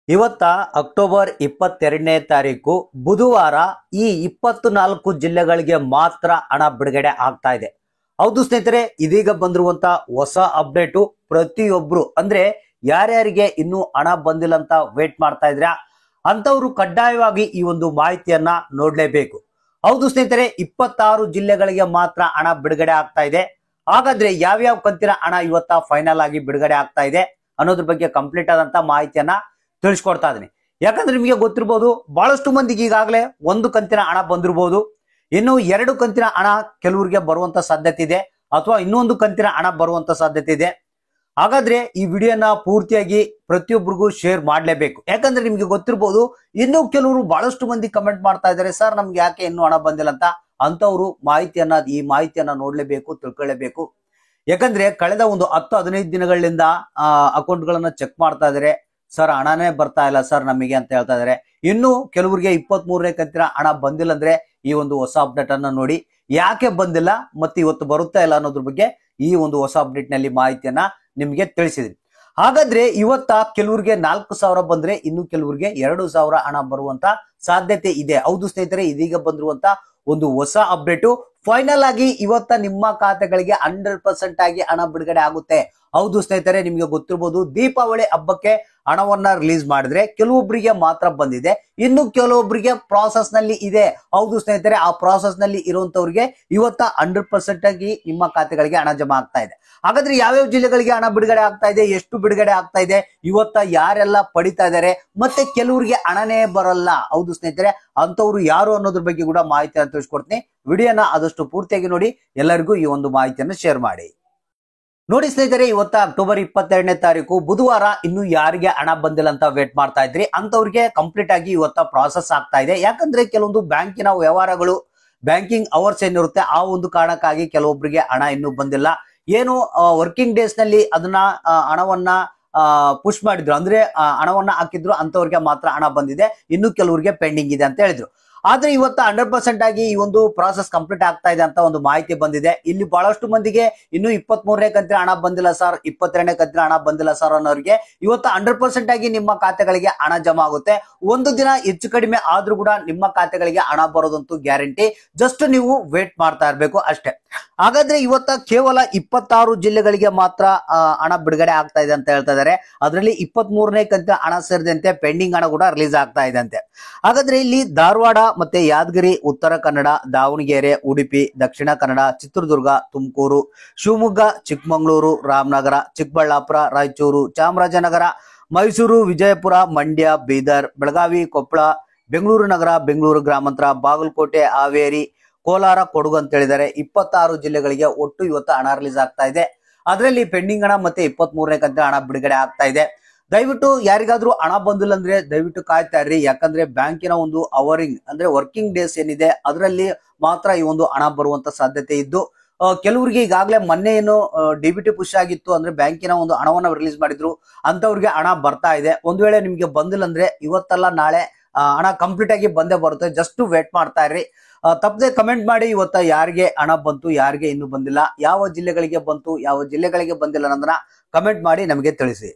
ಇವತ್ತ ಅಕ್ಟೋಬರ್ 22ನೇ ತಾರೀಕು ಬುಧವಾರ ಈ 24 ಜಿಲ್ಲೆಗಳಿಗೆ ಮಾತ್ರ ಹಣ ಬಿಡುಗಡೆ ಆಗ್ತಾ ಇದೆ. ಹೌದು ಸ್ನೇಹಿತರೆ, ಇದೀಗ ಬಂದಿರುವಂತ ಹೊಸ ಅಪ್ಡೇಟು ಪ್ರತಿಯೊಬ್ರು ಅಂದ್ರೆ ಯಾರ್ಯಾರಿಗೆ ಇನ್ನೂ ಹಣ ಬಂದಿಲ್ಲ ಅಂತ ವೇಟ್ ಮಾಡ್ತಾ ಇದ್ರ ಅಂತವ್ರು ಕಡ್ಡಾಯವಾಗಿ ಈ ಒಂದು ಮಾಹಿತಿಯನ್ನ ನೋಡ್ಲೇಬೇಕು. ಹೌದು ಸ್ನೇಹಿತರೆ, 26 ಜಿಲ್ಲೆಗಳಿಗೆ ಮಾತ್ರ ಹಣ ಬಿಡುಗಡೆ ಆಗ್ತಾ ಇದೆ. ಹಾಗಾದ್ರೆ ಯಾವ್ಯಾವ ಕಂತಿನ ಹಣ ಇವತ್ತ ಫೈನಲ್ ಆಗಿ ಬಿಡುಗಡೆ ಆಗ್ತಾ ಇದೆ ಅನ್ನೋದ್ರ ಬಗ್ಗೆ ಕಂಪ್ಲೀಟ್ ಆದಂತ ಮಾಹಿತಿಯನ್ನ ತಿಳಿಸ್ಕೊಡ್ತಾ ಇದೀನಿ. ಯಾಕಂದ್ರೆ ನಿಮಗೆ ಗೊತ್ತಿರಬಹುದು, ಬಹಳಷ್ಟು ಮಂದಿಗೆ ಈಗಾಗಲೇ ಒಂದು ಕಂತಿನ ಹಣ ಬಂದಿರಬಹುದು, ಇನ್ನು 2 ಕಂತಿನ ಹಣ ಕೆಲವರಿಗೆ ಬರುವಂತ ಸಾಧ್ಯತೆ ಇದೆ, ಅಥವಾ ಇನ್ನೊಂದು ಕಂತಿನ ಹಣ ಬರುವಂತ ಸಾಧ್ಯತೆ ಇದೆ. ಹಾಗಾದ್ರೆ ಈ ವಿಡಿಯೋನ ಪೂರ್ತಿಯಾಗಿ ಪ್ರತಿಯೊಬ್ಬರಿಗೂ ಶೇರ್ ಮಾಡ್ಲೇಬೇಕು. ಯಾಕಂದ್ರೆ ನಿಮ್ಗೆ ಗೊತ್ತಿರಬಹುದು, ಇನ್ನು ಕೆಲವರು ಬಹಳಷ್ಟು ಮಂದಿ ಕಮೆಂಟ್ ಮಾಡ್ತಾ ಇದ್ದಾರೆ, ಸರ್ ನಮ್ಗೆ ಯಾಕೆ ಇನ್ನೂ ಹಣ ಬಂದಿಲ್ಲ ಅಂತ. ಅಂತವ್ರು ಈ ಮಾಹಿತಿಯನ್ನ ನೋಡ್ಲೇಬೇಕು, ತಿಳ್ಕೊಳ್ಳೇಬೇಕು. ಯಾಕಂದ್ರೆ ಕಳೆದ ಒಂದು 10-15 ದಿನಗಳಿಂದ ಅಕೌಂಟ್ಗಳನ್ನ ಚೆಕ್ ಮಾಡ್ತಾ ಇದಾರೆ, ಸರ್ ಹಣನೇ ಬರ್ತಾ ಇಲ್ಲ ಸರ್ ನಮಗೆ ಅಂತ ಹೇಳ್ತಾ ಇದಾರೆ. ಇನ್ನು ಕೆಲವರಿಗೆ 23ನೇ ಕಂತಿನ ಹಣ ಬಂದಿಲ್ಲ ಅಂದ್ರೆ ಈ ಒಂದು ಹೊಸ ಅಪ್ಡೇಟ್ ಅನ್ನ ನೋಡಿ, ಯಾಕೆ ಬಂದಿಲ್ಲ ಮತ್ತೆ ಇವತ್ತು ಬರುತ್ತಾ ಇಲ್ಲ ಅನ್ನೋದ್ರ ಬಗ್ಗೆ ಈ ಒಂದು ಹೊಸ ಅಪ್ಡೇಟ್ ನಲ್ಲಿ ಮಾಹಿತಿಯನ್ನ ನಿಮ್ಗೆ ತಿಳಿಸಿದ್ರಿ. ಹಾಗಾದ್ರೆ ಇವತ್ತ ಕೆಲವರಿಗೆ 4,000 ಬಂದ್ರೆ ಇನ್ನು ಕೆಲವರಿಗೆ 2,000 ಹಣ ಬರುವಂತ ಸಾಧ್ಯತೆ ಇದೆ. ಹೌದು ಸ್ನೇಹಿತರೆ, ಇದೀಗ ಬಂದಿರುವಂತ ಒಂದು ಹೊಸ ಅಪ್ಡೇಟು ಫೈನಲ್ ಆಗಿ ಇವತ್ತ ನಿಮ್ಮ ಖಾತೆಗಳಿಗೆ 100% ಆಗಿ ಹಣ ಬಿಡುಗಡೆ ಆಗುತ್ತೆ. ಹೌದು ಸ್ನೇಹಿತರೆ, ನಿಮ್ಗೆ ಗೊತ್ತಿರಬಹುದು, ದೀಪಾವಳಿ ಹಬ್ಬಕ್ಕೆ ಹಣವನ್ನ ರಿಲೀಸ್ ಮಾಡಿದ್ರೆ ಕೆಲವೊಬ್ಬರಿಗೆ ಮಾತ್ರ ಬಂದಿದೆ, ಇನ್ನು ಕೆಲವೊಬ್ಬರಿಗೆ ಪ್ರಾಸೆಸ್ ನಲ್ಲಿ ಇದೆ. ಹೌದು ಸ್ನೇಹಿತರೆ, ಆ ಪ್ರಾಸೆಸ್ ನಲ್ಲಿ ಇರುವಂತವ್ರಿಗೆ ಇವತ್ತ 100% ಆಗಿ ನಿಮ್ಮ ಖಾತೆಗಳಿಗೆ ಹಣ ಜಮಾ ಆಗ್ತಾ ಇದೆ. ಹಾಗಾದ್ರೆ ಯಾವ್ಯಾವ ಜಿಲ್ಲೆಗಳಿಗೆ ಹಣ ಬಿಡುಗಡೆ ಆಗ್ತಾ ಇದೆ, ಎಷ್ಟು ಬಿಡುಗಡೆ ಆಗ್ತಾ ಇದೆ, ಇವತ್ತ ಯಾರೆಲ್ಲ ಪಡಿತಾ ಇದಾರೆ, ಮತ್ತೆ ಕೆಲವರಿಗೆ ಹಣನೇ ಬರಲ್ಲ. ಹೌದು ಸ್ನೇಹಿತರೆ, ಅಂತವ್ರು ಯಾರು ಅನ್ನೋದ್ರ ಬಗ್ಗೆ ಕೂಡ ಮಾಹಿತಿಯನ್ನು ತಿಳಿಸ್ಕೊಡ್ತೀನಿ. ವಿಡಿಯೋನ ಆದಷ್ಟು ಪೂರ್ತಿಯಾಗಿ ನೋಡಿ, ಎಲ್ಲರಿಗೂ ಈ ಒಂದು ಮಾಹಿತಿಯನ್ನು ಶೇರ್ ಮಾಡಿ. ನೋಡಿ ಸ್ನೇಹಿತರೆ, ಇವತ್ತ ಅಕ್ಟೋಬರ್ 22ನೇ ತಾರೀಕು ಬುಧವಾರ ಇನ್ನು ಯಾರಿಗೆ ಹಣ ಬಂದಿಲ್ಲ ಅಂತ ವೇಟ್ ಮಾಡ್ತಾ ಇದ್ರಿ ಅಂತವ್ರಿಗೆ ಕಂಪ್ಲೀಟ್ ಆಗಿ ಇವತ್ತ ಪ್ರಾಸೆಸ್ ಆಗ್ತಾ ಇದೆ. ಯಾಕಂದ್ರೆ ಕೆಲವೊಂದು ಬ್ಯಾಂಕಿನ ವ್ಯವಹಾರಗಳು, ಬ್ಯಾಂಕಿಂಗ್ ಅವರ್ಸ್ ಏನಿರುತ್ತೆ ಆ ಒಂದು ಕಾರಣಕ್ಕಾಗಿ ಕೆಲವೊಬ್ಬರಿಗೆ ಹಣ ಇನ್ನೂ ಬಂದಿಲ್ಲ. ಏನು ವರ್ಕಿಂಗ್ ಡೇಸ್ ನಲ್ಲಿ ಅದನ್ನ ಹಣವನ್ನ ಪುಷ್ ಮಾಡಿದ್ರು, ಅಂದ್ರೆ ಹಣವನ್ನ ಹಾಕಿದ್ರು, ಅಂತವ್ರಿಗೆ ಮಾತ್ರ ಹಣ ಬಂದಿದೆ, ಇನ್ನು ಕೆಲವರಿಗೆ ಪೆಂಡಿಂಗ್ ಇದೆ ಅಂತ ಹೇಳಿದ್ರು. ಆದ್ರೆ ಇವತ್ತು 100% ಆಗಿ ಈ ಒಂದು ಪ್ರಾಸೆಸ್ ಕಂಪ್ಲೀಟ್ ಆಗ್ತಾ ಇದೆ ಅಂತ ಒಂದು ಮಾಹಿತಿ ಬಂದಿದೆ. ಇಲ್ಲಿ ಬಹಳಷ್ಟು ಮಂದಿಗೆ ಇನ್ನು 23ನೇ ಕಂತಿನ ಹಣ ಬಂದಿಲ್ಲ ಸರ್, 22ನೇ ಕಂತಿನ ಹಣ ಬಂದಿಲ್ಲ ಸರ್ ಅನ್ನೋರಿಗೆ ಇವತ್ತು 100% ಆಗಿ ನಿಮ್ಮ ಖಾತೆಗಳಿಗೆ ಹಣ ಜಮಾ ಆಗುತ್ತೆ. ಒಂದು ದಿನ ಹೆಚ್ಚು ಕಡಿಮೆ ಆದ್ರೂ ಕೂಡ ನಿಮ್ಮ ಖಾತೆಗಳಿಗೆ ಹಣ ಬರೋದಂತೂ ಗ್ಯಾರಂಟಿ. ಜಸ್ಟ್ ನೀವು ವೇಟ್ ಮಾಡ್ತಾ ಇರ್ಬೇಕು ಅಷ್ಟೇ. ಹಾಗಾದ್ರೆ ಇವತ್ತ ಕೇವಲ 26 ಜಿಲ್ಲೆಗಳಿಗೆ ಮಾತ್ರ ಹಣ ಬಿಡುಗಡೆ ಆಗ್ತಾ ಇದೆ ಅಂತ ಹೇಳ್ತಾ ಇದಾರೆ. ಅದರಲ್ಲಿ 23ನೇ ಕಂತಿನ ಹಣ ಸೇರಿದಂತೆ ಪೆಂಡಿಂಗ್ ಹಣ ಕೂಡ ರಿಲೀಸ್ ಆಗ್ತಾ ಇದೆ ಅಂತೆ. ಹಾಗಾದ್ರೆ ಇಲ್ಲಿ ಧಾರವಾಡ ಮತ್ತೆ ಯಾದಗಿರಿ, ಉತ್ತರ ಕನ್ನಡ, ದಾವಣಗೆರೆ, ಉಡುಪಿ, ದಕ್ಷಿಣ ಕನ್ನಡ, ಚಿತ್ರದುರ್ಗ, ತುಮಕೂರು, ಶಿವಮೊಗ್ಗ, ಚಿಕ್ಕಮಗಳೂರು, ರಾಮನಗರ, ಚಿಕ್ಕಬಳ್ಳಾಪುರ, ರಾಯಚೂರು, ಚಾಮರಾಜನಗರ, ಮೈಸೂರು, ವಿಜಯಪುರ, ಮಂಡ್ಯ, ಬೀದರ್, ಬೆಳಗಾವಿ, ಕೊಪ್ಪಳ, ಬೆಂಗಳೂರು ನಗರ, ಬೆಂಗಳೂರು ಗ್ರಾಮಾಂತರ, ಬಾಗಲಕೋಟೆ, ಹಾವೇರಿ, ಕೋಲಾರ, ಕೊಡಗು ಅಂತ ಹೇಳಿದ್ದಾರೆ. 26 ಜಿಲ್ಲೆಗಳಿಗೆ ಒಟ್ಟು ಇವತ್ತು ಹಣ ರಿಲೀಸ್ ಆಗ್ತಾ ಇದೆ. ಅದರಲ್ಲಿ ಪೆಂಡಿಂಗ್ ಹಣ ಮತ್ತೆ 23ನೇ ಕಂತಿನ ಹಣ ಬಿಡುಗಡೆ ಆಗ್ತಾ ಇದೆ. ದಯವಿಟ್ಟು ಯಾರಿಗಾದ್ರೂ ಹಣ ಬಂದಿಲ್ಲ ಅಂದ್ರೆ ದಯವಿಟ್ಟು ಕಾಯ್ತಾ ಇರ್ರಿ. ಯಾಕಂದ್ರೆ ಬ್ಯಾಂಕಿನ ಒಂದು ಅವರಿಂಗ್ ಅಂದ್ರೆ ವರ್ಕಿಂಗ್ ಡೇಸ್ ಏನಿದೆ ಅದರಲ್ಲಿ ಮಾತ್ರ ಈ ಒಂದು ಹಣ ಬರುವಂತ ಸಾಧ್ಯತೆ ಇದ್ದು, ಕೆಲವರಿಗೆ ಈಗಾಗಲೇ ಮೊನ್ನೆ ಏನು ಡಿಬಿಟಿ ಪುಷ್ ಆಗಿತ್ತು, ಅಂದ್ರೆ ಬ್ಯಾಂಕಿನ ಒಂದು ಹಣವನ್ನ ರಿಲೀಸ್ ಮಾಡಿದ್ರು, ಅಂತವ್ರಿಗೆ ಹಣ ಬರ್ತಾ ಇದೆ. ಒಂದು ವೇಳೆ ನಿಮ್ಗೆ ಬಂದಿಲ್ಲ ಅಂದ್ರೆ ಇವತ್ತಲ್ಲ ನಾಳೆ ಹಣ ಕಂಪ್ಲೀಟ್ ಆಗಿ ಬಂದೇ ಬರುತ್ತೆ. ಜಸ್ಟ್ ವೇಟ್ ಮಾಡ್ತಾ ಇರ್ರಿ. ತಪ್ಪದೆ ಕಮೆಂಟ್ ಮಾಡಿ ಇವತ್ತ ಯಾರಿಗೆ ಹಣ ಬಂತು, ಯಾರಿಗೆ ಇನ್ನೂ ಬಂದಿಲ್ಲ, ಯಾವ ಜಿಲ್ಲೆಗಳಿಗೆ ಬಂತು, ಯಾವ ಜಿಲ್ಲೆಗಳಿಗೆ ಬಂದಿಲ್ಲ ಅನ್ನೋದನ್ನ ಕಮೆಂಟ್ ಮಾಡಿ ನಮಗೆ ತಿಳಿಸಿ.